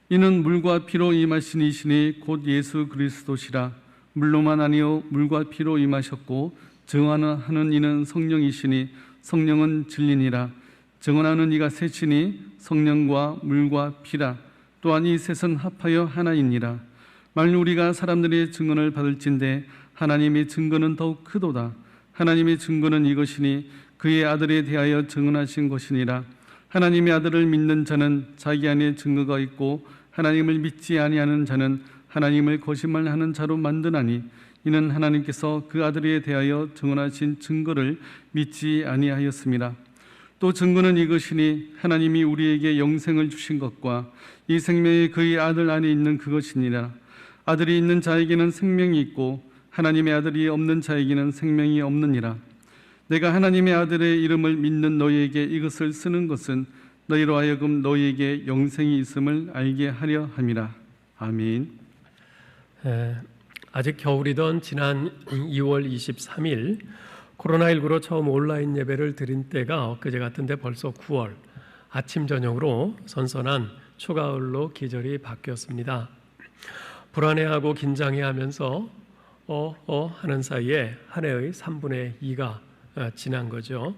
이는 물과 피로 임하신 이시니 곧 예수 그리스도시라. 물로만 아니요 물과 피로 임하셨고 증언하는 이는 성령이시니 성령은 진리니라. 증언하는 이가 셋이니 성령과 물과 피라. 또한 이 셋은 합하여 하나이니라. 만일 우리가 사람들의 증언을 받을진대 하나님의 증거는 더욱 크도다. 하나님의 증거는 이것이니 그의 아들에 대하여 증언하신 것이니라. 하나님의 아들을 믿는 자는 자기 안에 증거가 있고 하나님을 믿지 아니하는 자는 하나님을 거짓말하는 자로 만드나니 이는 하나님께서 그 아들에 대하여 증언하신 증거를 믿지 아니하였습니다. 또 증거는 이것이니 하나님이 우리에게 영생을 주신 것과 이 생명이 그의 아들 안에 있는 그것이니라. 아들이 있는 자에게는 생명이 있고 하나님의 아들이 없는 자에게는 생명이 없느니라. 내가 하나님의 아들의 이름을 믿는 너희에게 이것을 쓰는 것은 너희로 하여금 너희에게 영생이 있음을 알게 하려 함이라. 아멘. 아직 겨울이던 지난 2월 23일 코로나19로 처음 온라인 예배를 드린 때가 엊그제 같은데 벌써 9월 아침 저녁으로 선선한 초가을로 계절이 바뀌었습니다. 불안해하고 긴장해하면서 하는 사이에 한 해의 3분의 2가 지난 거죠.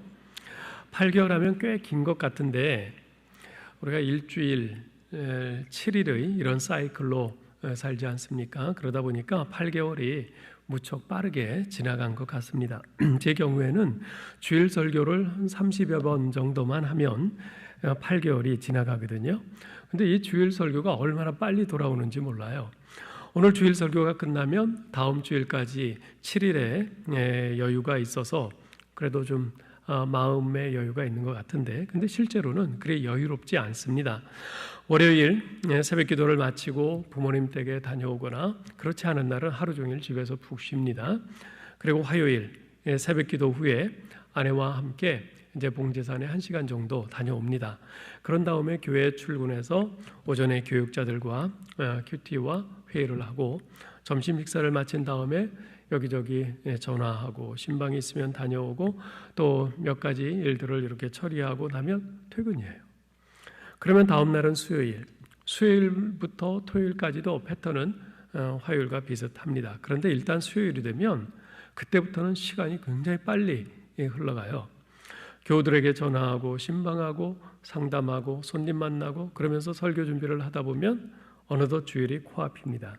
8개월 하면 꽤 긴 것 같은데 우리가 일주일 7일의 이런 사이클로 살지 않습니까? 그러다 보니까 8개월이 무척 빠르게 지나간 것 같습니다. 제 경우에는 주일 설교를 한 30여 번 정도만 하면 8개월이 지나가거든요. 근데 이 주일 설교가 얼마나 빨리 돌아오는지 몰라요. 오늘 주일 설교가 끝나면 다음 주일까지 7일의 여유가 있어서 그래도 좀 마음의 여유가 있는 것 같은데 근데 실제로는 그리 여유롭지 않습니다. 월요일 새벽 기도를 마치고 부모님 댁에 다녀오거나 그렇지 않은 날은 하루 종일 집에서 푹 쉽니다. 그리고 화요일 새벽 기도 후에 아내와 함께 이제 봉제산에 1시간 정도 다녀옵니다. 그런 다음에 교회에 출근해서 오전에 교육자들과 큐티와 회의를 하고 점심 식사를 마친 다음에 여기저기 전화하고 신방이 있으면 다녀오고 또 몇 가지 일들을 이렇게 처리하고 나면 퇴근이에요. 그러면 다음 날은 수요일부터 토요일까지도 패턴은 화요일과 비슷합니다. 그런데 일단 수요일이 되면 그때부터는 시간이 굉장히 빨리 흘러가요. 교우들에게 전화하고 신방하고 상담하고 손님 만나고 그러면서 설교 준비를 하다 보면 어느덧 주일이 코앞입니다.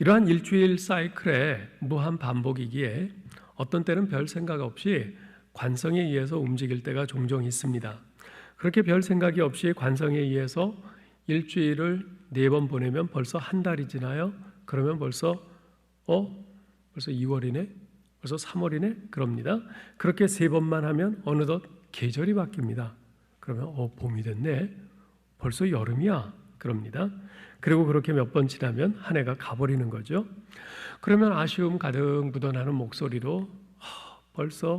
이러한 일주일 사이클의 무한 반복이기에 어떤 때는 별 생각 없이 관성에 의해서 움직일 때가 종종 있습니다. 그렇게 별 생각이 없이 관성에 의해서 일주일을 4번 보내면 벌써 한 달이 지나요. 그러면 벌써 2월이네, 벌써 3월이네 그럽니다. 그렇게 3번만 하면 어느덧 계절이 바뀝니다. 그러면 봄이 됐네, 벌써 여름이야 그럽니다. 그리고 그렇게 몇 번 지나면 한 해가 가버리는 거죠. 그러면 아쉬움 가득 묻어나는 목소리로 벌써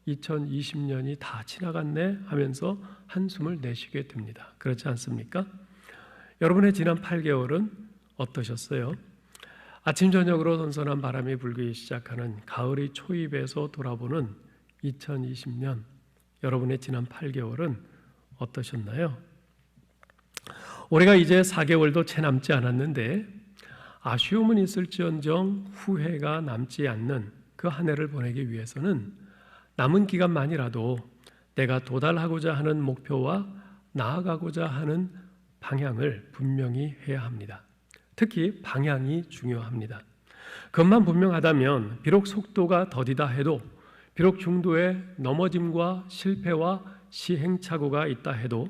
2020년이 다 지나갔네 하면서 한숨을 내쉬게 됩니다. 그렇지 않습니까? 여러분의 지난 8개월은 어떠셨어요? 아침 저녁으로 선선한 바람이 불기 시작하는 가을의 초입에서 돌아보는 2020년, 여러분의 지난 8개월은 어떠셨나요? 올해가 이제 4개월도 채 남지 않았는데 아쉬움은 있을지언정 후회가 남지 않는 그 한 해를 보내기 위해서는 남은 기간만이라도 내가 도달하고자 하는 목표와 나아가고자 하는 방향을 분명히 해야 합니다. 특히 방향이 중요합니다. 그것만 분명하다면 비록 속도가 더디다 해도, 비록 중도에 넘어짐과 실패와 시행착오가 있다 해도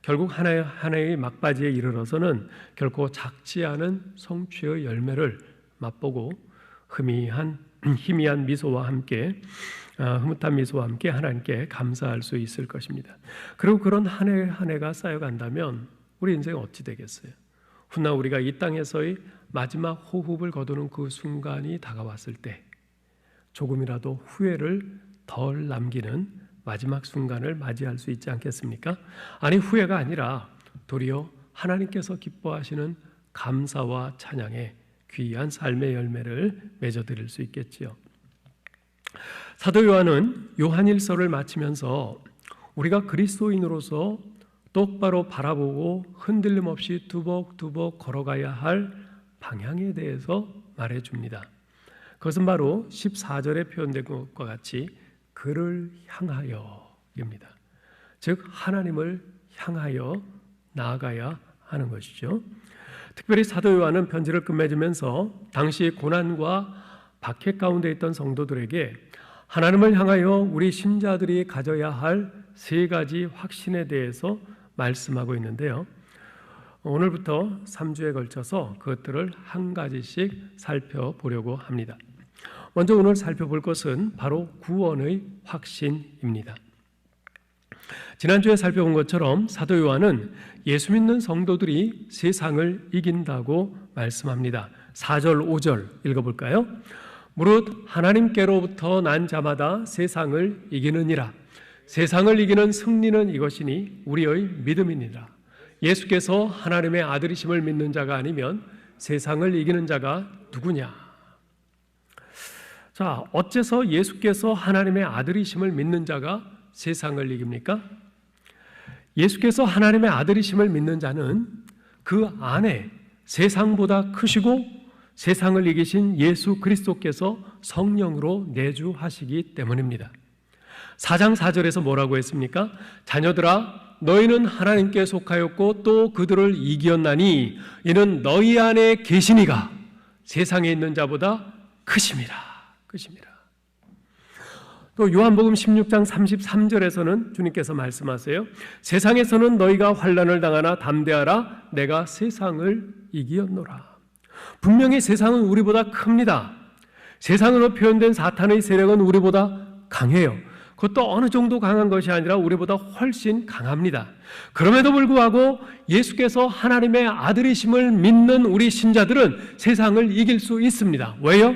결국 하나의 막바지에 이르러서는 결코 작지 않은 성취의 열매를 맛보고 희미한 미소와 함께 흐뭇한 미소와 함께 하나님께 감사할 수 있을 것입니다. 그리고 그런 한 해 한 해가 쌓여간다면 우리 인생은 어찌 되겠어요? 훗날 우리가 이 땅에서의 마지막 호흡을 거두는 그 순간이 다가왔을 때 조금이라도 후회를 덜 남기는 마지막 순간을 맞이할 수 있지 않겠습니까? 아니, 후회가 아니라 도리어 하나님께서 기뻐하시는 감사와 찬양의 귀한 삶의 열매를 맺어드릴 수 있겠지요. 사도 요한은 요한일서를 마치면서 우리가 그리스도인으로서 똑바로 바라보고 흔들림 없이 두벅두벅 걸어가야 할 방향에 대해서 말해줍니다. 그것은 바로 14절에 표현된 것과 같이 그를 향하여입니다. 즉 하나님을 향하여 나아가야 하는 것이죠. 특별히 사도 요한은 편지를 끝맺으면서 당시 고난과 박해 가운데 있던 성도들에게 하나님을 향하여 우리 신자들이 가져야 할 세 가지 확신에 대해서 말씀하고 있는데요. 오늘부터 3주에 걸쳐서 그것들을 한 가지씩 살펴보려고 합니다. 먼저 오늘 살펴볼 것은 바로 구원의 확신입니다. 지난주에 살펴본 것처럼 사도 요한은 예수 믿는 성도들이 세상을 이긴다고 말씀합니다. 4절, 5절 읽어볼까요? 무릇 하나님께로부터 난 자마다 세상을 이기느니라. 세상을 이기는 승리는 이것이니 우리의 믿음이니라. 예수께서 하나님의 아들이심을 믿는 자가 아니면 세상을 이기는 자가 누구냐? 자, 어째서 예수께서 하나님의 아들이심을 믿는 자가 세상을 이깁니까? 예수께서 하나님의 아들이심을 믿는 자는 그 안에 세상보다 크시고 세상을 이기신 예수 그리스도께서 성령으로 내주하시기 때문입니다. 4장 4절에서 뭐라고 했습니까? 자녀들아 너희는 하나님께 속하였고 또 그들을 이기었나니 이는 너희 안에 계시니가 세상에 있는 자보다 크심이라. 또 요한복음 16장 33절에서는 주님께서 말씀하세요. 세상에서는 너희가 환난을 당하나 담대하라. 내가 세상을 이기었노라. 분명히 세상은 우리보다 큽니다. 세상으로 표현된 사탄의 세력은 우리보다 강해요. 그것도 어느 정도 강한 것이 아니라 우리보다 훨씬 강합니다. 그럼에도 불구하고 예수께서 하나님의 아들이심을 믿는 우리 신자들은 세상을 이길 수 있습니다. 왜요?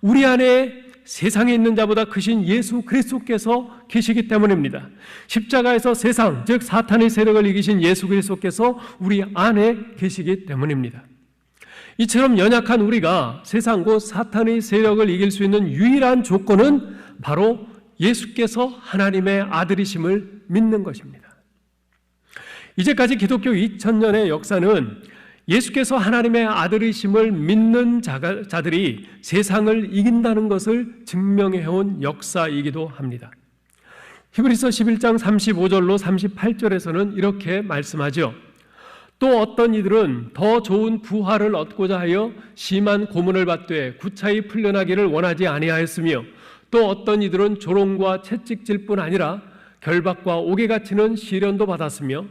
우리 안에 세상에 있는 자보다 크신 예수 그리스도께서 계시기 때문입니다. 십자가에서 세상, 즉 사탄의 세력을 이기신 예수 그리스도께서 우리 안에 계시기 때문입니다. 이처럼 연약한 우리가 세상 곧 사탄의 세력을 이길 수 있는 유일한 조건은 바로 예수께서 하나님의 아들이심을 믿는 것입니다. 이제까지 기독교 2000년의 역사는 예수께서 하나님의 아들이심을 믿는 자들이 세상을 이긴다는 것을 증명해온 역사이기도 합니다. 히브리서 11장 35절로 38절에서는 이렇게 말씀하죠. 또 어떤 이들은 더 좋은 부활을 얻고자 하여 심한 고문을 받되 구차히 풀려나기를 원하지 아니하였으며 또 어떤 이들은 조롱과 채찍질 뿐 아니라 결박과 옥에 갇히는 시련도 받았으며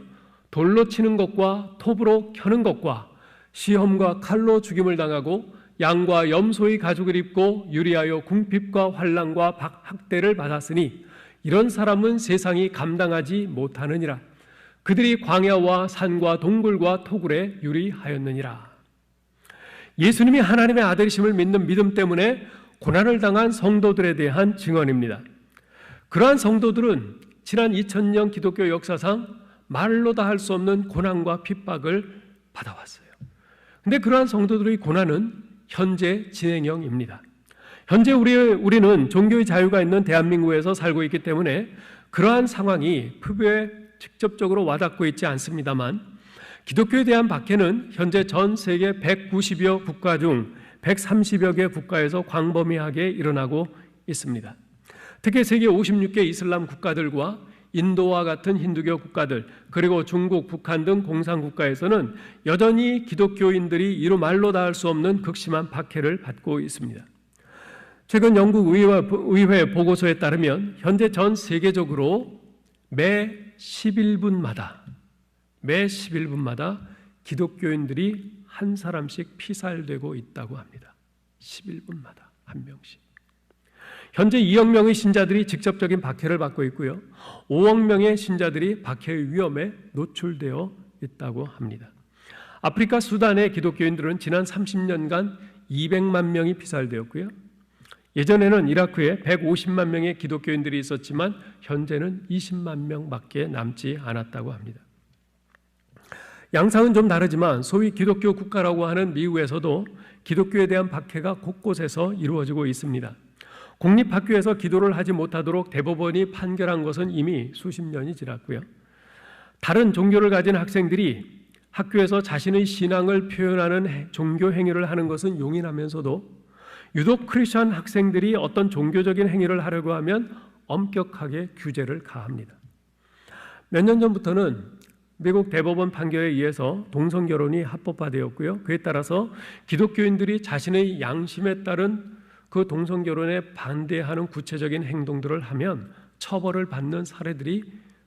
돌로 치는 것과 톱으로 켜는 것과 시험과 칼로 죽임을 당하고 양과 염소의 가죽을 입고 유리하여 궁핍과 환난과 학대를 받았으니 이런 사람은 세상이 감당하지 못하느니라. 그들이 광야와 산과 동굴과 토굴에 유리하였느니라. 예수님이 하나님의 아들이심을 믿는 믿음 때문에 고난을 당한 성도들에 대한 증언입니다. 그러한 성도들은 지난 2000년 기독교 역사상 말로 다 할 수 없는 고난과 핍박을 받아왔어요. 그런데 그러한 성도들의 고난은 현재 진행형입니다. 현재 우리는 종교의 자유가 있는 대한민국에서 살고 있기 때문에 그러한 상황이 피부에 직접적으로 와닿고 있지 않습니다만 기독교에 대한 박해는 현재 전 세계 190여 국가 중 130여 개 국가에서 광범위하게 일어나고 있습니다. 특히 세계 56개 이슬람 국가들과 인도와 같은 힌두교 국가들 그리고 중국, 북한 등 공산국가에서는 여전히 기독교인들이 이루 말로 다 할 수 없는 극심한 박해를 받고 있습니다. 최근 영국 의회 보고서에 따르면 현재 전 세계적으로 매 11분마다 기독교인들이 한 사람씩 피살되고 있다고 합니다. 11분마다 한 명씩. 현재 2억 명의 신자들이 직접적인 박해를 받고 있고요. 5억 명의 신자들이 박해의 위험에 노출되어 있다고 합니다. 아프리카 수단의 기독교인들은 지난 30년간 200만 명이 피살되었고요. 예전에는 이라크에 150만 명의 기독교인들이 있었지만 현재는 20만 명밖에 남지 않았다고 합니다. 양상은 좀 다르지만 소위 기독교 국가라고 하는 미국에서도 기독교에 대한 박해가 곳곳에서 이루어지고 있습니다. 공립학교에서 기도를 하지 못하도록 대법원이 판결한 것은 이미 수십 년이 지났고요. 다른 종교를 가진 학생들이 학교에서 자신의 신앙을 표현하는 종교 행위를 하는 것은 용인하면서도 유독 크리스천 학생들이 어떤 종교적인 행위를 하려고 하면 엄격하게 규제를 가합니다. 몇 년 전부터는 미국 대법원 판결에 의해서 동성결혼이 합법화되었고요. 그에 따라서 기독교인들이 자신의 양심에 따른 그 동성결혼에 반대하는 구체적인 행동들을 하면 처벌을 받는 사례들이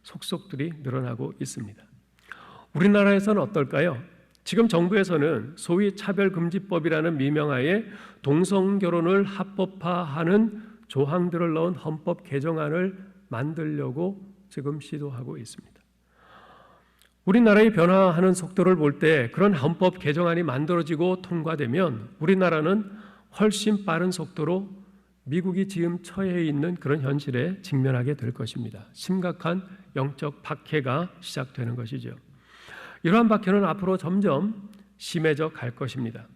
속속들이 늘어나고 있습니다. 우리나라에서는 어떨까요? 지금 정부에서는 소위 차별금지법이라는 미명하에 동성결혼을 합법화하는 조항들을 넣은 헌법 개정안을 만들려고 지금 시도하고 있습니다. 우리나라의 변화하는 속도를 볼 때 그런 헌법 개정안이 만들어지고 통과되면 우리나라는 훨씬 빠른 속도로 미국이 지금 처해 있는 그런 현실에 직면하게 될 것입니다. 심각한 영적 박해가 시작되는 것이죠. 이러한 박해는 앞으로 점점 심해져 갈 것입니다.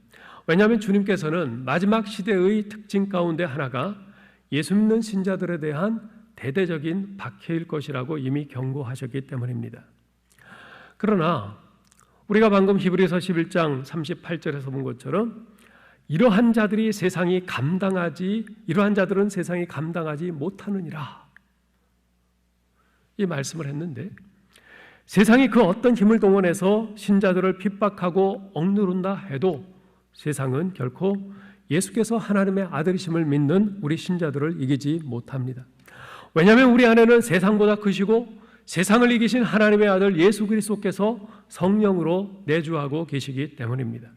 왜냐하면 주님께서는 마지막 시대의 특징 가운데 하나가 예수 믿는 신자들에 대한 대대적인 박해일 것이라고 이미 경고하셨기 때문입니다. 그러나 우리가 방금 히브리서 11장 38절에서 본 것처럼 이러한 자들은 세상이 감당하지 못하느니라 이 말씀을 했는데 세상이 그 어떤 힘을 동원해서 신자들을 핍박하고 억누른다 해도 세상은 결코 예수께서 하나님의 아들이심을 믿는 우리 신자들을 이기지 못합니다. 왜냐하면 우리 안에는 세상보다 크시고 세상을 이기신 하나님의 아들 예수 그리스도께서 성령으로 내주하고 계시기 때문입니다.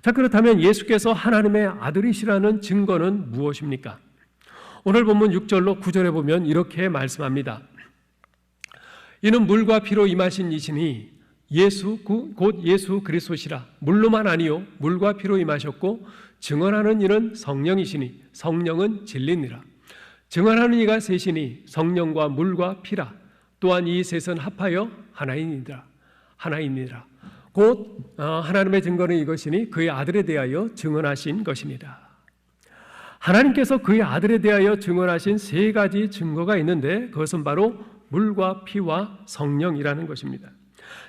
자, 그렇다면 예수께서 하나님의 아들이시라는 증거는 무엇입니까? 오늘 본문 6절로 9절에 보면 이렇게 말씀합니다. 이는 물과 피로 임하신 이시니 곧 예수 그리스도시라. 물로만 아니요 물과 피로 임하셨고 증언하는 이는 성령이시니 성령은 진리니라. 증언하는 이가 셋이니 성령과 물과 피라. 또한 이 셋은 합하여 하나이니라. 곧 하나님의 증거는 이것이니 그의 아들에 대하여 증언하신 것입니다. 하나님께서 그의 아들에 대하여 증언하신 세 가지 증거가 있는데 그것은 바로 물과 피와 성령이라는 것입니다.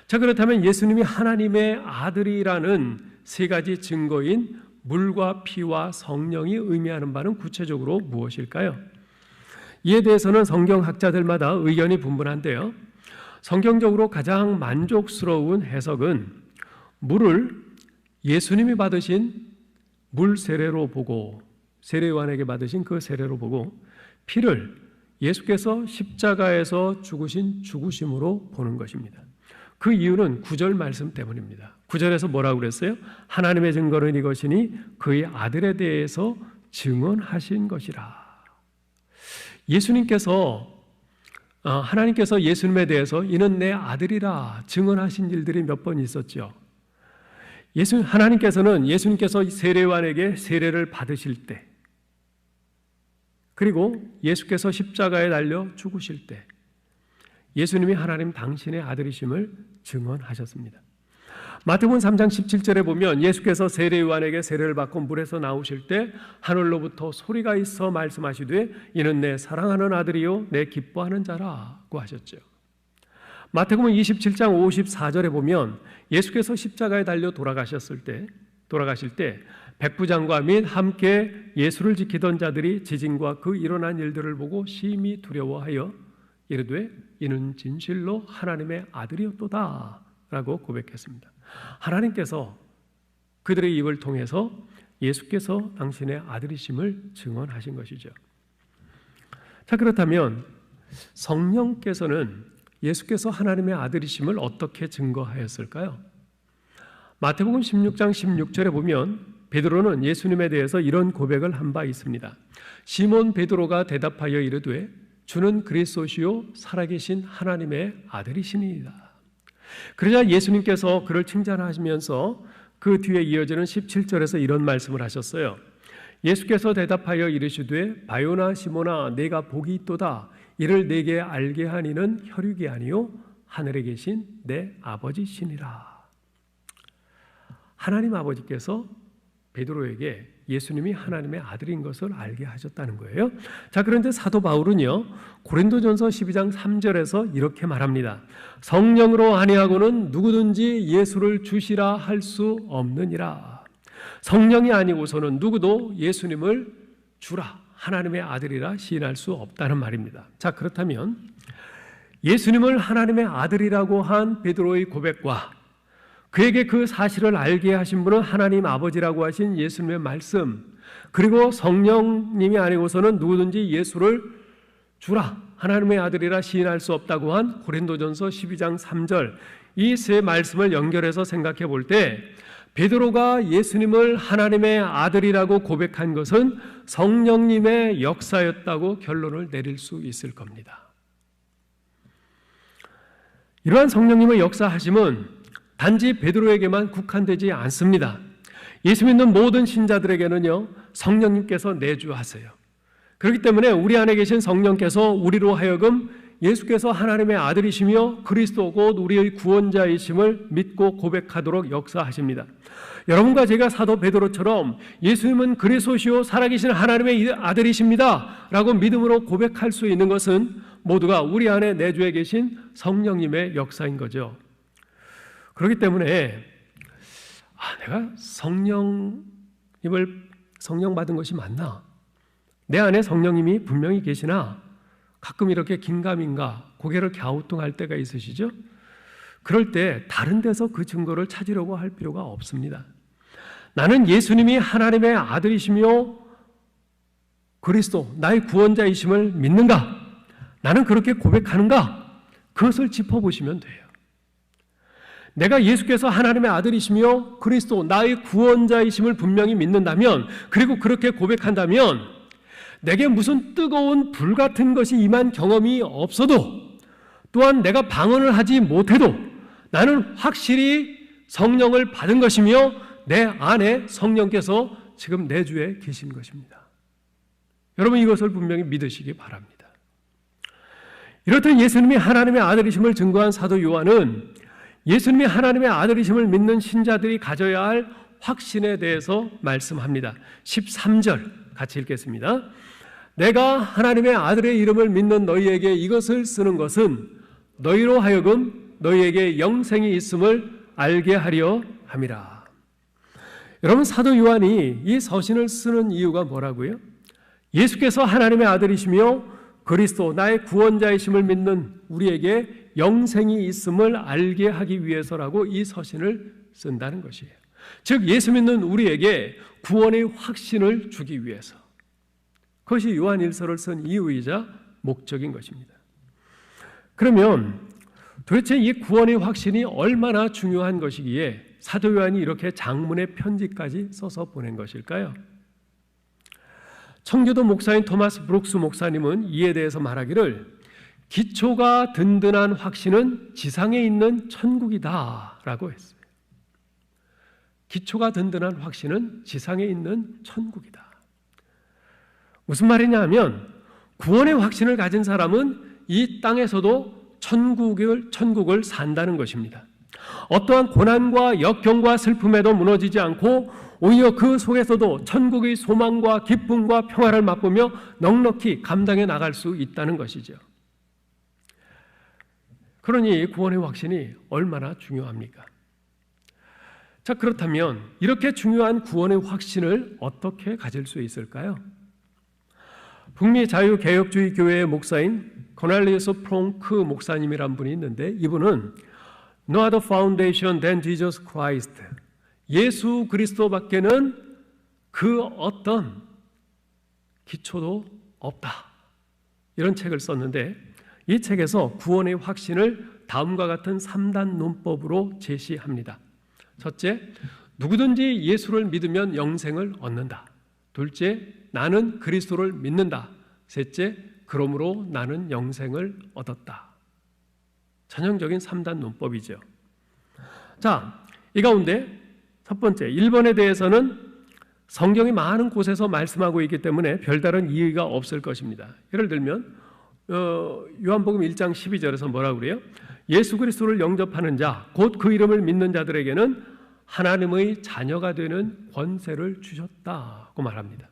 자, 그렇다면 예수님이 하나님의 아들이라는 세 가지 증거인 물과 피와 성령이 의미하는 바는 구체적으로 무엇일까요? 이에 대해서는 성경학자들마다 의견이 분분한데요. 성경적으로 가장 만족스러운 해석은 물을 예수님이 받으신 물 세례로 보고 세례요한에게 받으신 그 세례로 보고 피를 예수께서 십자가에서 죽으신 죽으심으로 보는 것입니다. 그 이유는 9절 말씀 때문입니다. 9절에서 뭐라고 그랬어요? 하나님의 증거는 이것이니 그의 아들에 대해서 증언하신 것이라. 하나님께서 예수님에 대해서 이는 내 아들이라 증언하신 일들이 몇 번 있었죠. 하나님께서는 예수님께서 세례요한에게 세례를 받으실 때 그리고 예수께서 십자가에 달려 죽으실 때 예수님이 하나님 당신의 아들이심을 증언하셨습니다. 마태복음 3장 17절에 보면 예수께서 세례요한에게 세례를 받고 물에서 나오실 때 하늘로부터 소리가 있어 말씀하시되 이는 내 사랑하는 아들이요 내 기뻐하는 자라고 하셨죠. 마태복음 27장 54절에 보면 예수께서 십자가에 달려 돌아가실 때 백부장과 및 함께 예수를 지키던 자들이 지진과 그 일어난 일들을 보고 심히 두려워하여 이르되 이는 진실로 하나님의 아들이었도다 라고 고백했습니다. 하나님께서 그들의 입을 통해서 예수께서 당신의 아들이심을 증언하신 것이죠. 자, 그렇다면 성령께서는 예수께서 하나님의 아들이심을 어떻게 증거하였을까요? 마태복음 16장 16절에 보면 베드로는 예수님에 대해서 이런 고백을 한 바 있습니다. 시몬 베드로가 대답하여 이르되 주는 그리스도시요 살아계신 하나님의 아들이시니이다. 그러자 예수님께서 그를 칭찬하시면서 그 뒤에 이어지는 17절에서 이런 말씀을 하셨어요. 예수께서 대답하여 이르시되 바요나 시몬아 내가 복이 있도다. 이를 내게 알게 한 이는 혈육이 아니요 하늘에 계신 내 아버지시니라. 하나님 아버지께서 베드로에게 예수님이 하나님의 아들인 것을 알게 하셨다는 거예요. 자, 그런데 사도 바울은요, 고린도전서 12장 3절에서 이렇게 말합니다. 성령으로 아니하고는 누구든지 예수를 주시라 할 수 없느니라. 성령이 아니고서는 누구도 예수님을 주라, 하나님의 아들이라 시인할 수 없다는 말입니다. 자, 그렇다면 예수님을 하나님의 아들이라고 한 베드로의 고백과 그에게 그 사실을 알게 하신 분은 하나님 아버지라고 하신 예수님의 말씀, 그리고 성령님이 아니고서는 누구든지 예수를 주라, 하나님의 아들이라 시인할 수 없다고 한 고린도전서 12장 3절, 이 세 말씀을 연결해서 생각해 볼 때 베드로가 예수님을 하나님의 아들이라고 고백한 것은 성령님의 역사였다고 결론을 내릴 수 있을 겁니다. 이러한 성령님의 역사하심은 단지 베드로에게만 국한되지 않습니다. 예수 믿는 모든 신자들에게는요, 성령님께서 내주하세요. 그렇기 때문에 우리 안에 계신 성령께서 우리로 하여금 예수께서 하나님의 아들이시며 그리스도 곧 우리의 구원자이심을 믿고 고백하도록 역사하십니다. 여러분과 제가 사도 베드로처럼 예수님은 그리스도시요 살아계신 하나님의 아들이십니다 라고 믿음으로 고백할 수 있는 것은 모두가 우리 안에 내주에 계신 성령님의 역사인 거죠. 그렇기 때문에 내가 성령 받은 것이 맞나? 내 안에 성령님이 분명히 계시나? 가끔 이렇게 긴가민가 고개를 갸우뚱할 때가 있으시죠? 그럴 때 다른 데서 그 증거를 찾으려고 할 필요가 없습니다. 나는 예수님이 하나님의 아들이시며 그리스도 나의 구원자이심을 믿는가? 나는 그렇게 고백하는가? 그것을 짚어보시면 돼요. 내가 예수께서 하나님의 아들이시며 그리스도 나의 구원자이심을 분명히 믿는다면, 그리고 그렇게 고백한다면 내게 무슨 뜨거운 불 같은 것이 임한 경험이 없어도, 또한 내가 방언을 하지 못해도 나는 확실히 성령을 받은 것이며 내 안에 성령께서 지금 내 주에 계신 것입니다. 여러분, 이것을 분명히 믿으시기 바랍니다. 이렇듯 예수님이 하나님의 아들이심을 증거한 사도 요한은 예수님이 하나님의 아들이심을 믿는 신자들이 가져야 할 확신에 대해서 말씀합니다. 13절 같이 읽겠습니다. 내가 하나님의 아들의 이름을 믿는 너희에게 이것을 쓰는 것은 너희로 하여금 너희에게 영생이 있음을 알게 하려 함이라. 여러분, 사도 요한이 이 서신을 쓰는 이유가 뭐라고요? 예수께서 하나님의 아들이시며 그리스도 나의 구원자이심을 믿는 우리에게 영생이 있음을 알게 하기 위해서라고 이 서신을 쓴다는 것이에요. 즉 예수 믿는 우리에게 구원의 확신을 주기 위해서, 그것이 요한일서를 쓴 이유이자 목적인 것입니다. 그러면 도대체 이 구원의 확신이 얼마나 중요한 것이기에 사도 요한이 이렇게 장문의 편지까지 써서 보낸 것일까요? 청교도 목사인 토마스 브룩스 목사님은 이에 대해서 말하기를 기초가 든든한 확신은 지상에 있는 천국이다 라고 했어요. 기초가 든든한 확신은 지상에 있는 천국이다. 무슨 말이냐 하면 구원의 확신을 가진 사람은 이 땅에서도 천국을 산다는 것입니다. 어떠한 고난과 역경과 슬픔에도 무너지지 않고 오히려 그 속에서도 천국의 소망과 기쁨과 평화를 맛보며 넉넉히 감당해 나갈 수 있다는 것이죠. 그러니 구원의 확신이 얼마나 중요합니까? 자, 그렇다면 이렇게 중요한 구원의 확신을 어떻게 가질 수 있을까요? 북미 자유개혁주의 교회의 목사인 코넬리우스 프롱크 목사님이란 분이 있는데, 이분은 No other foundation than Jesus Christ, 예수 그리스도밖에는 그 어떤 기초도 없다, 이런 책을 썼는데, 이 책에서 구원의 확신을 다음과 같은 3단 논법으로 제시합니다. 첫째, 누구든지 예수를 믿으면 영생을 얻는다. 둘째, 나는 그리스도를 믿는다. 셋째, 그러므로 나는 영생을 얻었다. 전형적인 3단 논법이죠. 자, 이 가운데 첫 번째, 1번에 대해서는 성경이 많은 곳에서 말씀하고 있기 때문에 별다른 이의가 없을 것입니다. 예를 들면 요한복음 1장 12절에서 뭐라고 그래요? 예수 그리스도를 영접하는 자, 곧 그 이름을 믿는 자들에게는 하나님의 자녀가 되는 권세를 주셨다고 말합니다.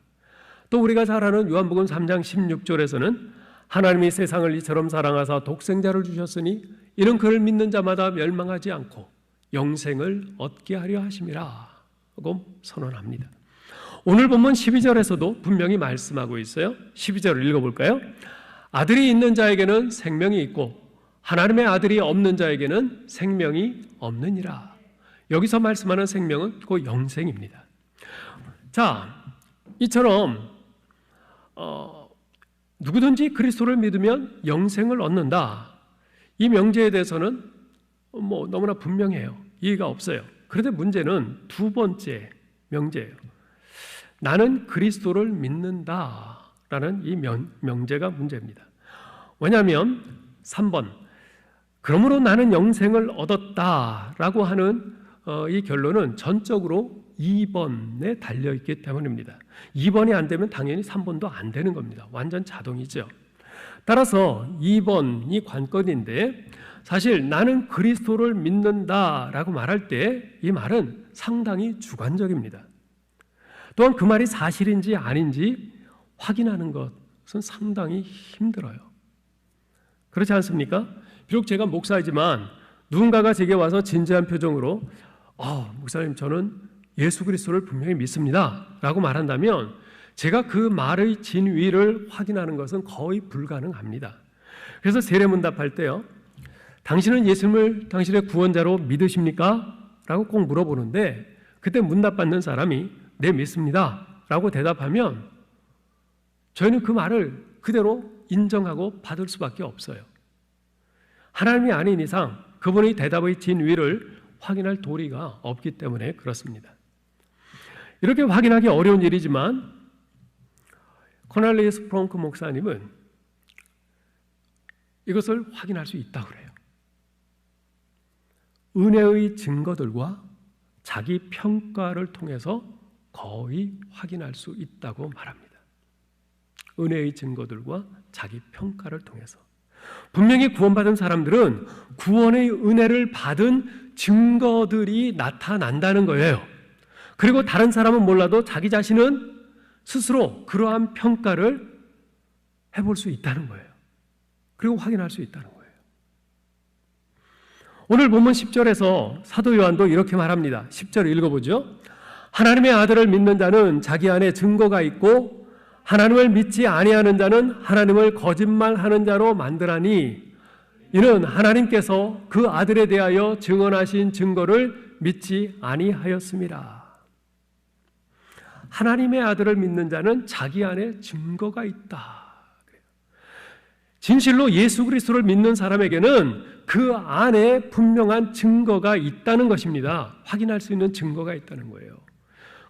또 우리가 잘 아는 요한복음 3장 16절에서는 하나님이 세상을 이처럼 사랑하사 독생자를 주셨으니 이는 그를 믿는 자마다 멸망하지 않고 영생을 얻게 하려 하심이라 고 선언합니다. 오늘 본문 12절에서도 분명히 말씀하고 있어요. 12절을 읽어볼까요? 아들이 있는 자에게는 생명이 있고 하나님의 아들이 없는 자에게는 생명이 없느니라. 여기서 말씀하는 생명은 곧 영생입니다. 자, 이처럼 누구든지 그리스도를 믿으면 영생을 얻는다. 이 명제에 대해서는 너무나 분명해요. 이해가 없어요. 그런데 문제는 두 번째 명제예요. 나는 그리스도를 믿는다라는 이 명제가 문제입니다. 왜냐하면 3번 그러므로 나는 영생을 얻었다라고 하는 이 결론은 전적으로 2번에 달려있기 때문입니다. 2번이 안 되면 당연히 3번도 안 되는 겁니다. 완전 자동이죠. 따라서 2번이 관건인데 사실 나는 그리스도를 믿는다라고 말할 때 이 말은 상당히 주관적입니다. 또한 그 말이 사실인지 아닌지 확인하는 것은 상당히 힘들어요. 그렇지 않습니까? 비록 제가 목사이지만 누군가가 제게 와서 진지한 표정으로 목사님 저는 예수 그리스도를 분명히 믿습니다 라고 말한다면 제가 그 말의 진위를 확인하는 것은 거의 불가능합니다. 그래서 세례문답할 때요, 당신은 예수님을 당신의 구원자로 믿으십니까? 라고 꼭 물어보는데 그때 문답받는 사람이 네 믿습니다 라고 대답하면 저희는 그 말을 그대로 인정하고 받을 수밖에 없어요. 하나님이 아닌 이상 그분의 대답의 진위를 확인할 도리가 없기 때문에 그렇습니다. 이렇게 확인하기 어려운 일이지만 코넬리우스 프랑크 목사님은 이것을 확인할 수 있다고 그래요. 은혜의 증거들과 자기 평가를 통해서 거의 확인할 수 있다고 말합니다. 은혜의 증거들과 자기 평가를 통해서. 분명히 구원받은 사람들은 구원의 은혜를 받은 증거들이 나타난다는 거예요. 그리고 다른 사람은 몰라도 자기 자신은 스스로 그러한 평가를 해볼 수 있다는 거예요. 그리고 확인할 수 있다는 거예요. 오늘 본문 10절에서 사도 요한도 이렇게 말합니다. 10절 읽어보죠. 하나님의 아들을 믿는 자는 자기 안에 증거가 있고 하나님을 믿지 아니하는 자는 하나님을 거짓말하는 자로 만들하니 이는 하나님께서 그 아들에 대하여 증언하신 증거를 믿지 아니하였습니다. 하나님의 아들을 믿는 자는 자기 안에 증거가 있다. 진실로 예수 그리스도를 믿는 사람에게는 그 안에 분명한 증거가 있다는 것입니다. 확인할 수 있는 증거가 있다는 거예요.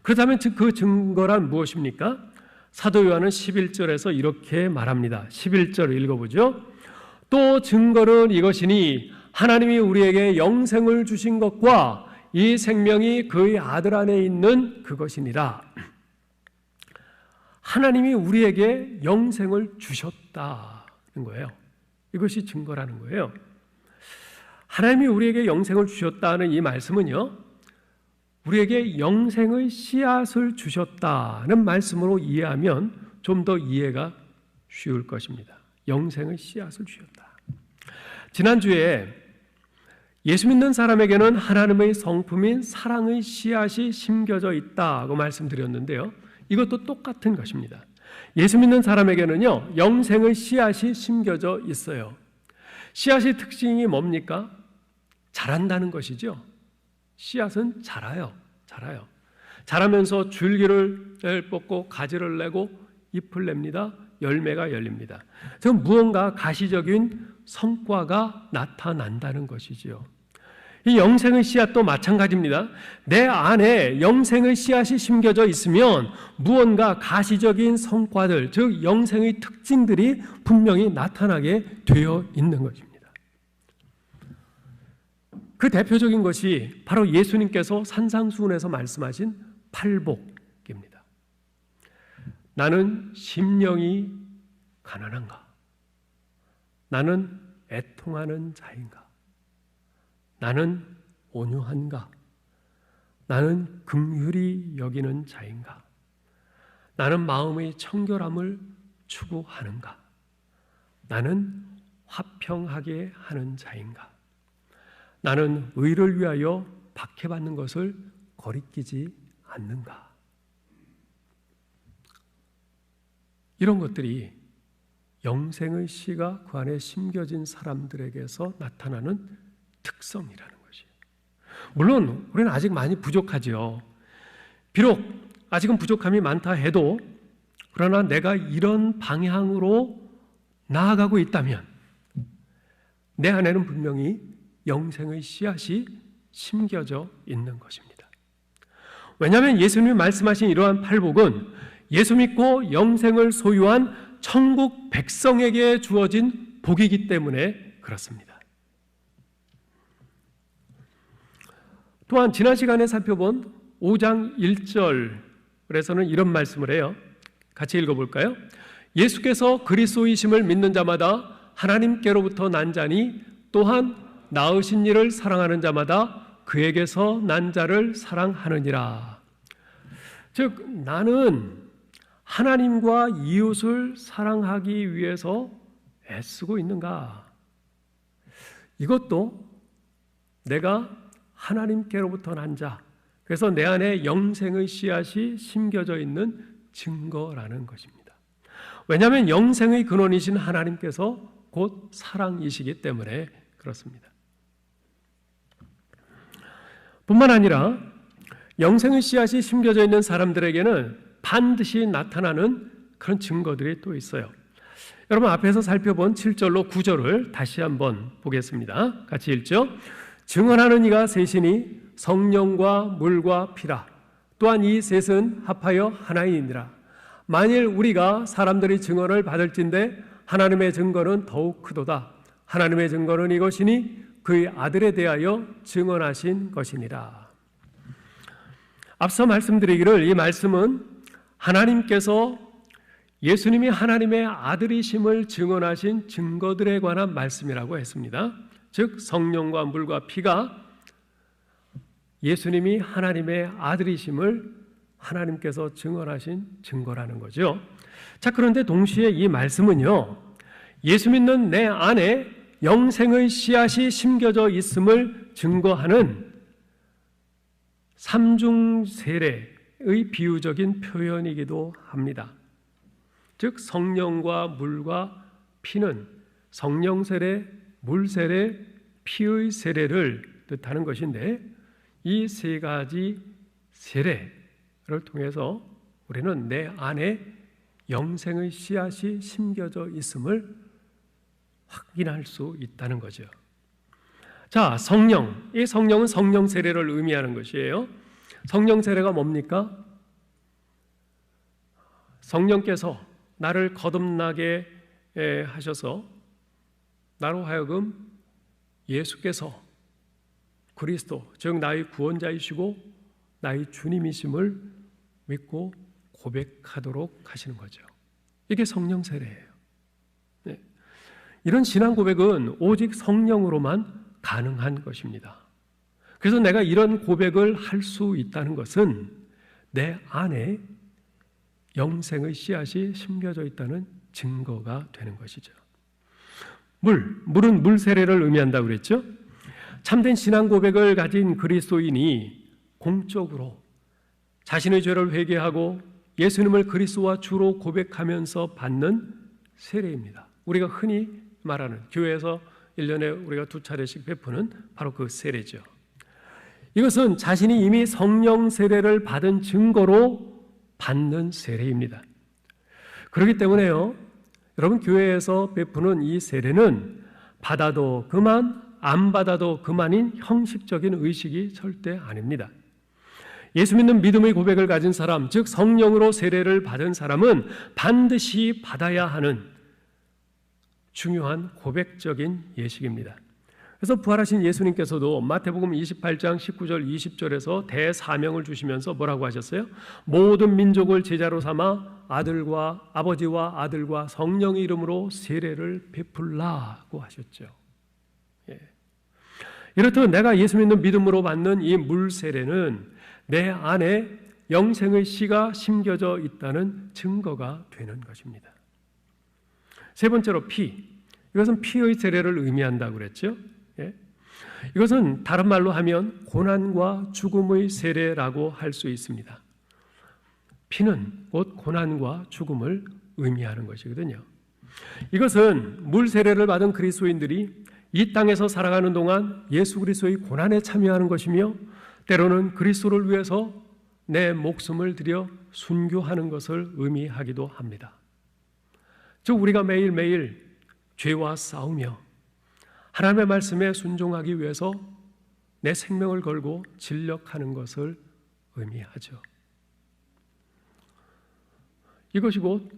그렇다면 그 증거란 무엇입니까? 사도 요한은 11절에서 이렇게 말합니다. 11절 읽어보죠. 또 증거는 이것이니 하나님이 우리에게 영생을 주신 것과 이 생명이 그의 아들 안에 있는 그것이니라. 하나님이 우리에게 영생을 주셨다는 거예요. 이것이 증거라는 거예요. 하나님이 우리에게 영생을 주셨다는 이 말씀은요, 우리에게 영생의 씨앗을 주셨다는 말씀으로 이해하면 좀 더 이해가 쉬울 것입니다. 영생의 씨앗을 주셨다. 지난주에 예수 믿는 사람에게는 하나님의 성품인 사랑의 씨앗이 심겨져 있다고 말씀드렸는데요. 이것도 똑같은 것입니다. 예수 믿는 사람에게는요, 영생의 씨앗이 심겨져 있어요. 씨앗의 특징이 뭡니까? 자란다는 것이죠. 씨앗은 자라요. 자라면서 줄기를 뽑고 가지를 내고 잎을 냅니다. 열매가 열립니다. 지금 무언가 가시적인 성과가 나타난다는 것이지요. 이 영생의 씨앗도 마찬가지입니다. 내 안에 영생의 씨앗이 심겨져 있으면 무언가 가시적인 성과들, 즉 영생의 특징들이 분명히 나타나게 되어 있는 것입니다. 그 대표적인 것이 바로 예수님께서 산상수훈에서 말씀하신 팔복입니다. 나는 심령이 가난한가? 나는 애통하는 자인가? 나는 온유한가? 나는 긍휼히 여기는 자인가? 나는 마음의 청결함을 추구하는가? 나는 화평하게 하는 자인가? 나는 의를 위하여 박해받는 것을 거리끼지 않는가? 이런 것들이 영생의 씨가 그 안에 심겨진 사람들에게서 나타나는 특성이라는 것이에요. 물론 우리는 아직 많이 부족하죠. 비록 아직은 부족함이 많다 해도, 그러나 내가 이런 방향으로 나아가고 있다면 내 안에는 분명히 영생의 씨앗이 심겨져 있는 것입니다. 왜냐하면 예수님이 말씀하신 이러한 팔복은 예수 믿고 영생을 소유한 천국 백성에게 주어진 복이기 때문에 그렇습니다. 또한 지난 시간에 살펴본 5장 1절에서는 이런 말씀을 해요. 같이 읽어볼까요? 예수께서 그리스도이심을 믿는 자마다 하나님께로부터 난 자니 또한 낳으신 이를 사랑하는 자마다 그에게서 난 자를 사랑하느니라. 즉, 나는 하나님과 이웃을 사랑하기 위해서 애쓰고 있는가? 이것도 내가 하나님께로부터 난 자, 그래서 내 안에 영생의 씨앗이 심겨져 있는 증거라는 것입니다. 왜냐하면 영생의 근원이신 하나님께서 곧 사랑이시기 때문에 그렇습니다. 뿐만 아니라 영생의 씨앗이 심겨져 있는 사람들에게는 반드시 나타나는 그런 증거들이 또 있어요. 여러분, 앞에서 살펴본 7절로 9절을 다시 한번 보겠습니다. 같이 읽죠. 증언하는 이가 셋이니 성령과 물과 피라. 또한 이 셋은 합하여 하나이니라. 만일 우리가 사람들이 증언을 받을진대 하나님의 증거는 더욱 크도다. 하나님의 증거는 이것이니 그의 아들에 대하여 증언하신 것이니라. 앞서 말씀드리기를 이 말씀은 하나님께서 예수님이 하나님의 아들이심을 증언하신 증거들에 관한 말씀이라고 했습니다. 즉 성령과 물과 피가 예수님이 하나님의 아들이심을 하나님께서 증언하신 증거라는 거죠. 자, 그런데 동시에 이 말씀은요, 예수 믿는 내 안에 영생의 씨앗이 심겨져 있음을 증거하는 삼중 세례의 비유적인 표현이기도 합니다. 즉 성령과 물과 피는 성령 세례, 물 세례, 피의 세례를 뜻하는 것인데, 이 세 가지 세례를 통해서 우리는 내 안에 영생의 씨앗이 심겨져 있음을 확인할 수 있다는 거죠. 자, 성령. 이 성령은 성령 세례를 의미하는 것이에요. 성령 세례가 뭡니까? 성령께서 나를 거듭나게 하셔서 나로 하여금 예수께서 그리스도, 즉 나의 구원자이시고 나의 주님이심을 믿고 고백하도록 하시는 거죠. 이게 성령 세례예요. 네. 이런 신앙 고백은 오직 성령으로만 가능한 것입니다. 그래서 내가 이런 고백을 할 수 있다는 것은 내 안에 영생의 씨앗이 심겨져 있다는 증거가 되는 것이죠. 물은 물 세례를 의미한다고 그랬죠. 참된 신앙 고백을 가진 그리스도인이 공적으로 자신의 죄를 회개하고 예수님을 그리스도와 주로 고백하면서 받는 세례입니다. 우리가 흔히 말하는 교회에서 1년에 우리가 2차례씩 베푸는 바로 그 세례죠. 이것은 자신이 이미 성령 세례를 받은 증거로 받는 세례입니다. 그렇기 때문에요, 여러분, 교회에서 베푸는 이 세례는 받아도 그만, 안 받아도 그만인 형식적인 의식이 절대 아닙니다. 예수 믿는 믿음의 고백을 가진 사람, 즉 성령으로 세례를 받은 사람은 반드시 받아야 하는 중요한 고백적인 예식입니다. 그래서 부활하신 예수님께서도 마태복음 28장 19절 20절에서 대사명을 주시면서 뭐라고 하셨어요? 모든 민족을 제자로 삼아 아버지와 아들과 성령의 이름으로 세례를 베풀라고 하셨죠. 예. 이렇듯 내가 예수 믿는 믿음으로 받는 이 물 세례는 내 안에 영생의 씨가 심겨져 있다는 증거가 되는 것입니다. 세 번째로 피. 이것은 피의 세례를 의미한다고 그랬죠. 예? 이것은 다른 말로 하면 고난과 죽음의 세례라고 할 수 있습니다. 피는 곧 고난과 죽음을 의미하는 것이거든요. 이것은 물 세례를 받은 그리스도인들이 이 땅에서 살아가는 동안 예수 그리스도의 고난에 참여하는 것이며 때로는 그리스도를 위해서 내 목숨을 들여 순교하는 것을 의미하기도 합니다. 즉 우리가 매일매일 죄와 싸우며 하나님의 말씀에 순종하기 위해서 내 생명을 걸고 진력하는 것을 의미하죠. 이것이 곧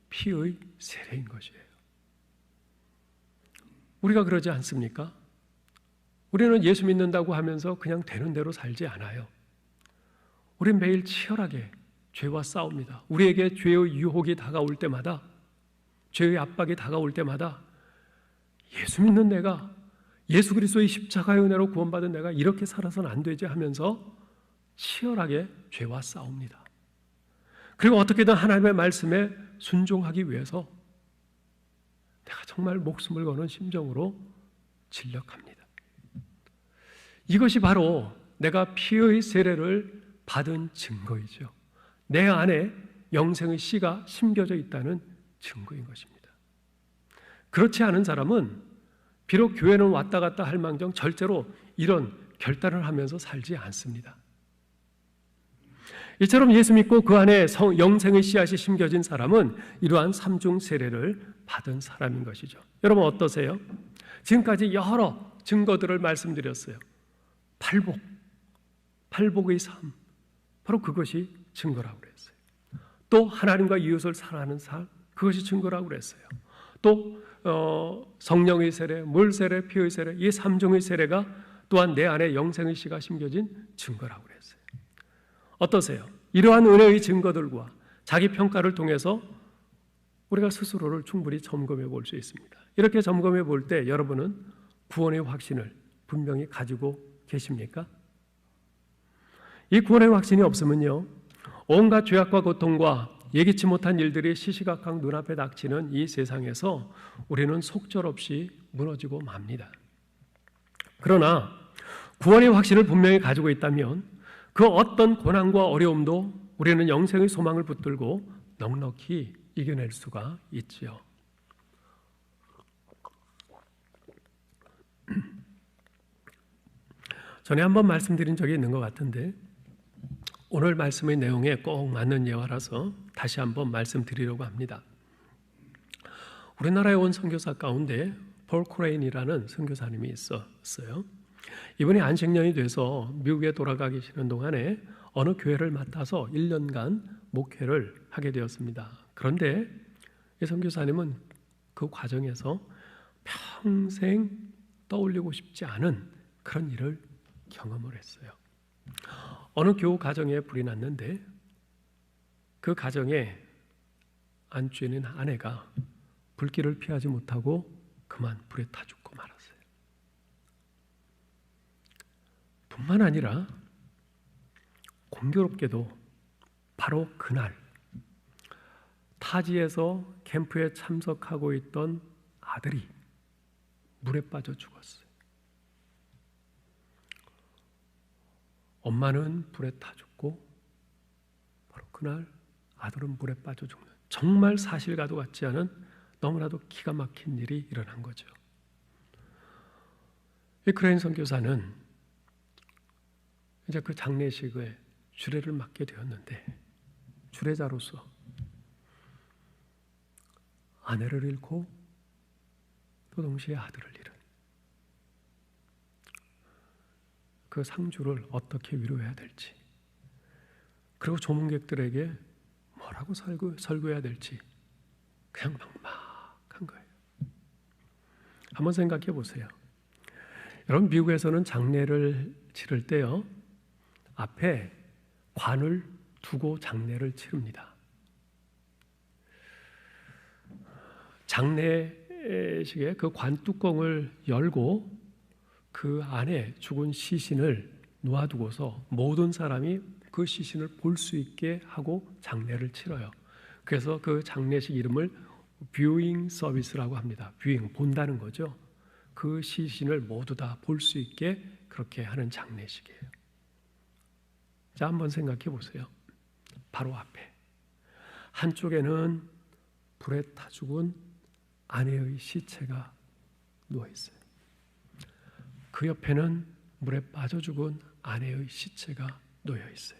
피의 세례인 것이에요. 우리가 그러지 않습니까? 우리는 예수 믿는다고 하면서 그냥 되는 대로 살지 않아요. 우리는 매일 치열하게 죄와 싸웁니다. 우리에게 죄의 유혹이 다가올 때마다, 죄의 압박이 다가올 때마다 예수 믿는 내가, 예수 그리스도의 십자가의 은혜로 구원받은 내가 이렇게 살아서는 안 되지 하면서 치열하게 죄와 싸웁니다. 그리고 어떻게든 하나님의 말씀에 순종하기 위해서 내가 정말 목숨을 거는 심정으로 진력합니다. 이것이 바로 내가 피의 세례를 받은 증거이죠. 내 안에 영생의 씨가 심겨져 있다는 증거인 것입니다. 그렇지 않은 사람은 비록 교회는 왔다 갔다 할 망정 절대로 이런 결단을 하면서 살지 않습니다. 이처럼 예수 믿고 그 안에 영생의 씨앗이 심겨진 사람은 이러한 삼중 세례를 받은 사람인 것이죠. 여러분 어떠세요? 지금까지 여러 증거들을 말씀드렸어요. 팔복의 삶, 바로 그것이 증거라고 그랬어요. 또 하나님과 이웃을 사랑하는 삶, 그것이 증거라고 그랬어요. 또 성령의 세례, 물 세례, 피의 세례, 이 삼종의 세례가 또한 내 안에 영생의 씨가 심겨진 증거라고 그랬어요. 어떠세요? 이러한 은혜의 증거들과 자기 평가를 통해서 우리가 스스로를 충분히 점검해 볼 수 있습니다. 이렇게 점검해 볼 때 여러분은 구원의 확신을 분명히 가지고 계십니까? 이 구원의 확신이 없으면요, 온갖 죄악과 고통과 예기치 못한 일들이 시시각각 눈앞에 닥치는 이 세상에서 우리는 속절없이 무너지고 맙니다. 그러나 구원의 확신을 분명히 가지고 있다면 그 어떤 고난과 어려움도 우리는 영생의 소망을 붙들고 넉넉히 이겨낼 수가 있지요. 전에 한번 말씀드린 적이 있는 것 같은데 오늘 말씀의 내용에 꼭 맞는 예화라서 다시 한번 말씀드리려고 합니다. 우리나라에 온 선교사 가운데 폴 코레인이라는 선교사님이 있었어요. 이분이 안식년이 돼서 미국에 돌아가 계시는 동안에 어느 교회를 맡아서 1년간 목회를 하게 되었습니다. 그런데 이 선교사님은 그 과정에서 평생 떠올리고 싶지 않은 그런 일을 경험을 했어요. 어느 교우 가정에 불이 났는데 그 가정에 안주에 있는 아내가 불길을 피하지 못하고 그만 불에 타 죽고 말았어요. 뿐만 아니라 공교롭게도 바로 그날 타지에서 캠프에 참석하고 있던 아들이 물에 빠져 죽었어요. 엄마는 불에 타 죽고 바로 그날 아들은 물에 빠져 죽는 정말 사실과도 같지 않은 너무나도 기가 막힌 일이 일어난 거죠. 이 크레인 선교사는 이제 그 장례식에 주례를 맡게 되었는데 주례자로서 아내를 잃고 또 동시에 아들을 잃은 그 상주를 어떻게 위로해야 될지, 그리고 조문객들에게 뭐라고 설교해야 될지 그냥 막막한 거예요. 한번 생각해 보세요. 여러분, 미국에서는 장례를 치를 때요, 앞에 관을 두고 장례를 치릅니다. 장례식에 그 관 뚜껑을 열고 그 안에 죽은 시신을 놓아두고서 모든 사람이 그 시신을 볼 수 있게 하고 장례를 치러요. 그래서 그 장례식 이름을 뷰잉 서비스라고 합니다. 뷰잉, 본다는 거죠. 그 시신을 모두 다 볼 수 있게 그렇게 하는 장례식이에요. 자, 한번 생각해 보세요. 바로 앞에 한쪽에는 불에 타 죽은 아내의 시체가 누워 있어요. 그 옆에는 물에 빠져 죽은 아내의 시체가 놓여 있어요.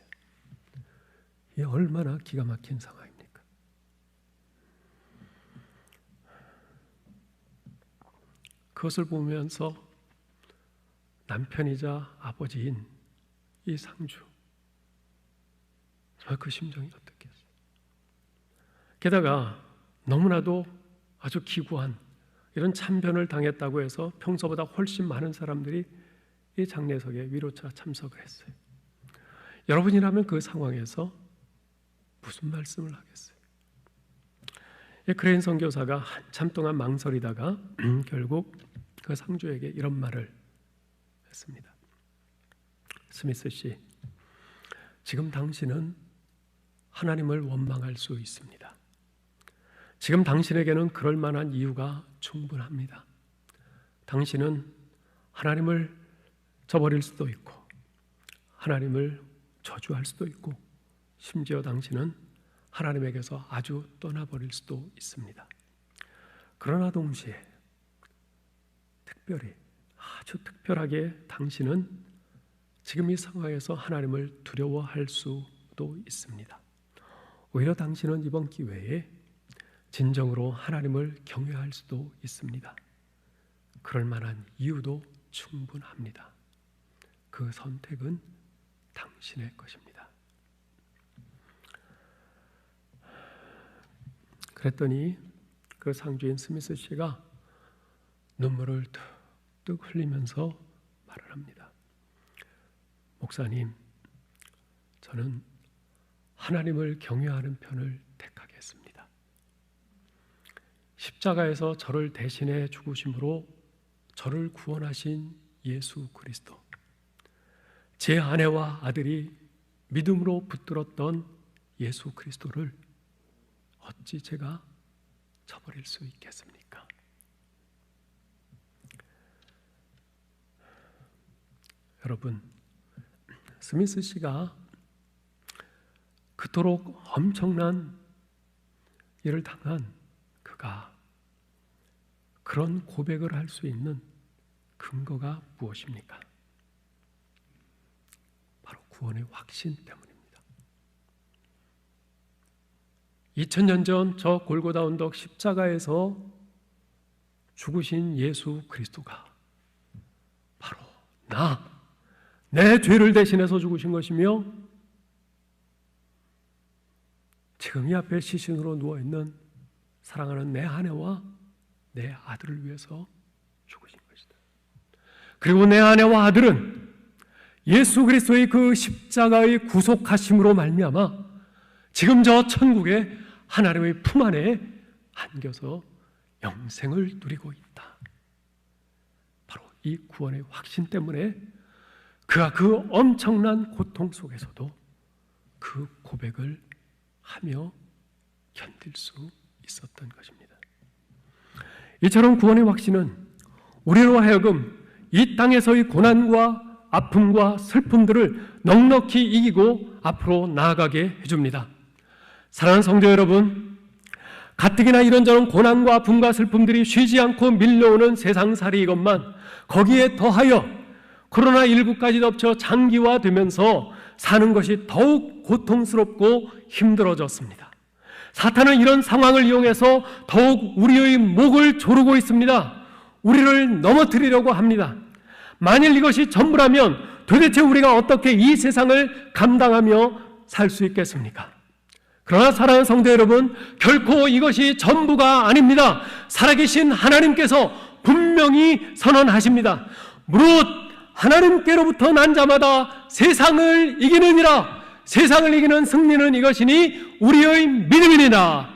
이게 얼마나 기가 막힌 상황입니까? 그것을 보면서 남편이자 아버지인 이 상주, 정말 그 심정이 어떻겠어요? 게다가 너무나도 아주 기구한 이런 참변을 당했다고 해서 평소보다 훨씬 많은 사람들이 이 장례석에 위로차 참석을 했어요. 여러분이라면 그 상황에서 무슨 말씀을 하겠어요? 크레인 선교사가 한참 동안 망설이다가 결국 그 상주에게 이런 말을 했습니다. 스미스 씨, 지금 당신은 하나님을 원망할 수 있습니다. 지금 당신에게는 그럴 만한 이유가 충분합니다. 당신은 하나님을 저버릴 수도 있고 하나님을 저주할 수도 있고 심지어 당신은 하나님에게서 아주 떠나버릴 수도 있습니다. 그러나 동시에 특별히 아주 특별하게 당신은 지금 이 상황에서 하나님을 두려워할 수도 있습니다. 오히려 당신은 이번 기회에 진정으로 하나님을 경외할 수도 있습니다. 그럴 만한 이유도 충분합니다. 그 선택은 당신의 것입니다. 그랬더니 그 상주인 스미스 씨가 눈물을 뚝뚝 흘리면서 말을 합니다. 목사님, 저는 하나님을 경외하는 편을 택하겠습니다. 십자가에서 저를 대신해 죽으심으로 저를 구원하신 예수 그리스도, 제 아내와 아들이 믿음으로 붙들었던 예수 그리스도를 어찌 제가 저버릴 수 있겠습니까? 여러분, 스미스 씨가 그토록 엄청난 일을 당한 그가 그런 고백을 할 수 있는 근거가 무엇입니까? 바로 구원의 확신 때문입니다. 2000년 전 저 골고다 언덕 십자가에서 죽으신 예수 그리스도가 바로 내 죄를 대신해서 죽으신 것이며 지금 이 앞에 시신으로 누워있는 사랑하는 내 아내와 내 아들을 위해서 죽으신 것이다. 그리고 내 아내와 아들은 예수 그리스도의 그 십자가의 구속하심으로 말미암아 지금 저 천국의 하나님의 품 안에 안겨서 영생을 누리고 있다. 바로 이 구원의 확신 때문에 그가 그 엄청난 고통 속에서도 그 고백을 하며 견딜 수 있었던 것입니다. 이처럼 구원의 확신은 우리로 하여금 이 땅에서의 고난과 아픔과 슬픔들을 넉넉히 이기고 앞으로 나아가게 해줍니다. 사랑하는 성도 여러분, 가뜩이나 이런저런 고난과 아픔과 슬픔들이 쉬지 않고 밀려오는 세상살이이건만 거기에 더하여 코로나19까지 덮쳐 장기화되면서 사는 것이 더욱 고통스럽고 힘들어졌습니다. 사탄은 이런 상황을 이용해서 더욱 우리의 목을 조르고 있습니다. 우리를 넘어뜨리려고 합니다. 만일 이것이 전부라면 도대체 우리가 어떻게 이 세상을 감당하며 살 수 있겠습니까? 그러나 사랑하는 성도 여러분, 결코 이것이 전부가 아닙니다. 살아계신 하나님께서 분명히 선언하십니다. 무릇 하나님께로부터 난 자마다 세상을 이기느니라. 세상을 이기는 승리는 이것이니 우리의 믿음이니라.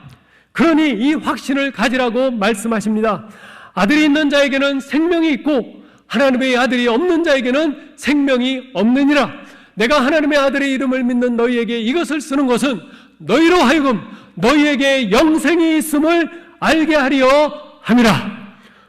그러니 이 확신을 가지라고 말씀하십니다. 아들이 있는 자에게는 생명이 있고 하나님의 아들이 없는 자에게는 생명이 없느니라. 내가 하나님의 아들의 이름을 믿는 너희에게 이것을 쓰는 것은 너희로 하여금 너희에게 영생이 있음을 알게 하려 함이라.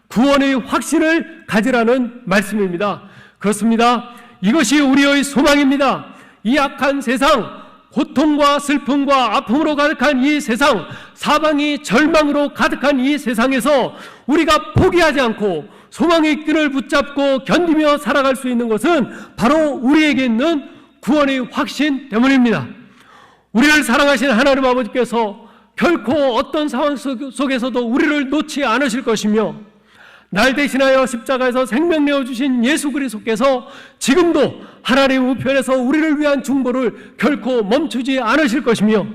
구원의 확신을 가지라는 말씀입니다. 그렇습니다. 이것이 우리의 소망입니다. 이 악한 세상, 고통과 슬픔과 아픔으로 가득한 이 세상, 사방이 절망으로 가득한 이 세상에서 우리가 포기하지 않고 소망의 끈을 붙잡고 견디며 살아갈 수 있는 것은 바로 우리에게 있는 구원의 확신 때문입니다. 우리를 사랑하신 하나님 아버지께서 결코 어떤 상황 속에서도 우리를 놓지 않으실 것이며, 날 대신하여 십자가에서 생명 내어주신 예수 그리스도께서 지금도 하나님 우편에서 우리를 위한 중보를 결코 멈추지 않으실 것이며,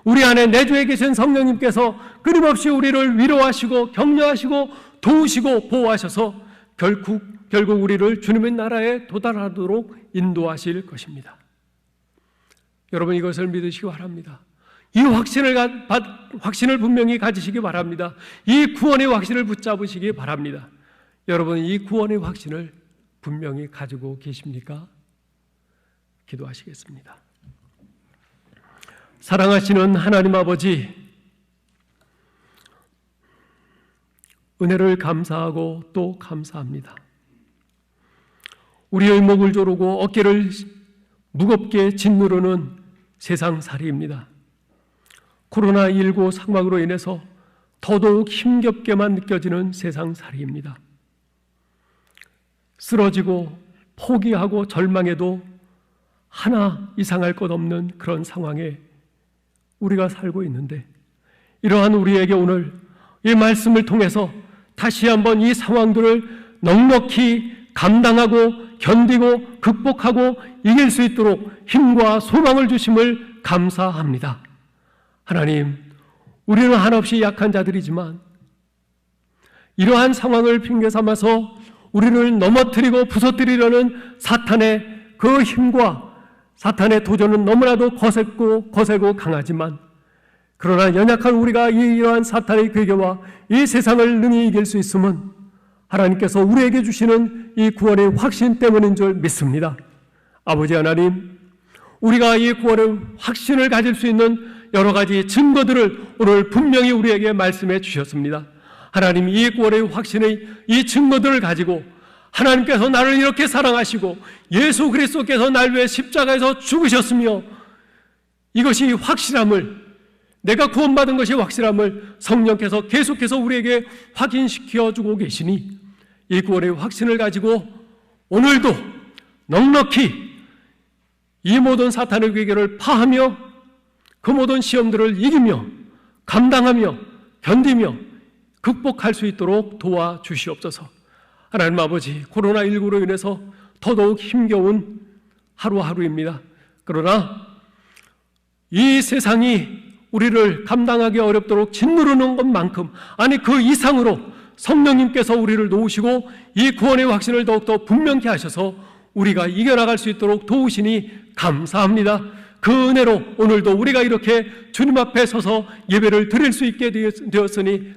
우리 안에 내주에 계신 성령님께서 끊임없이 우리를 위로하시고 격려하시고 도우시고 보호하셔서 결국 우리를 주님의 나라에 도달하도록 인도하실 것입니다. 여러분, 이것을 믿으시기 바랍니다. 이 확신을 분명히 가지시기 바랍니다. 이 구원의 확신을 붙잡으시기 바랍니다. 여러분, 이 구원의 확신을 분명히 가지고 계십니까? 기도하시겠습니다. 사랑하시는 하나님 아버지, 은혜를 감사하고 또 감사합니다. 우리의 목을 조르고 어깨를 무겁게 짓누르는 세상살이입니다. 코로나19 상황으로 인해서 더더욱 힘겹게만 느껴지는 세상살이입니다. 쓰러지고 포기하고 절망해도 하나 이상할 것 없는 그런 상황에 우리가 살고 있는데, 이러한 우리에게 오늘 이 말씀을 통해서 다시 한번 이 상황들을 넉넉히 감당하고 견디고 극복하고 이길 수 있도록 힘과 소망을 주심을 감사합니다. 하나님, 우리는 한없이 약한 자들이지만 이러한 상황을 핑계 삼아서 우리를 넘어뜨리고 부서뜨리려는 사탄의 그 힘과 사탄의 도전은 너무나도 거세고 강하지만, 그러나 연약한 우리가 이러한 사탄의 괴계와 이 세상을 능히 이길 수 있음은 하나님께서 우리에게 주시는 이 구원의 확신 때문인 줄 믿습니다. 아버지 하나님, 우리가 이 구원의 확신을 가질 수 있는 여러 가지 증거들을 오늘 분명히 우리에게 말씀해 주셨습니다. 하나님, 이 구원의 확신의 이 증거들을 가지고 하나님께서 나를 이렇게 사랑하시고 예수 그리스도께서 날 위해 십자가에서 죽으셨으며, 이것이 확실함을, 내가 구원받은 것이 확실함을 성령께서 계속해서 우리에게 확인시켜 주고 계시니, 이 구원의 확신을 가지고 오늘도 넉넉히 이 모든 사탄의 괴계를 파하며 그 모든 시험들을 이기며 감당하며 견디며 극복할 수 있도록 도와주시옵소서. 하나님 아버지, 코로나19로 인해서 더더욱 힘겨운 하루하루입니다. 그러나 이 세상이 우리를 감당하기 어렵도록 짓누르는 것만큼, 아니 그 이상으로 성령님께서 우리를 도우시고 이 구원의 확신을 더욱더 분명히 하셔서 우리가 이겨나갈 수 있도록 도우시니 감사합니다. 그 은혜로 오늘도 우리가 이렇게 주님 앞에 서서 예배를 드릴 수 있게 되었으니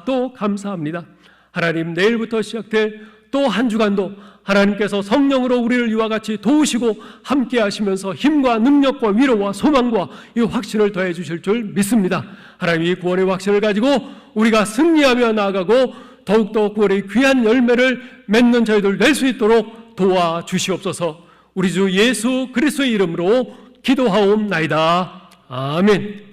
또 감사합니다. 하나님, 내일부터 시작될 또 한 주간도 하나님께서 성령으로 우리를 이와 같이 도우시고 함께 하시면서 힘과 능력과 위로와 소망과 이 확신을 더해 주실 줄 믿습니다. 하나님, 이 구원의 확신을 가지고 우리가 승리하며 나아가고 더욱더 구원의 귀한 열매를 맺는 저희들 될 수 있도록 도와주시옵소서. 우리 주 예수 그리스도의 이름으로 기도하옵나이다. 아멘.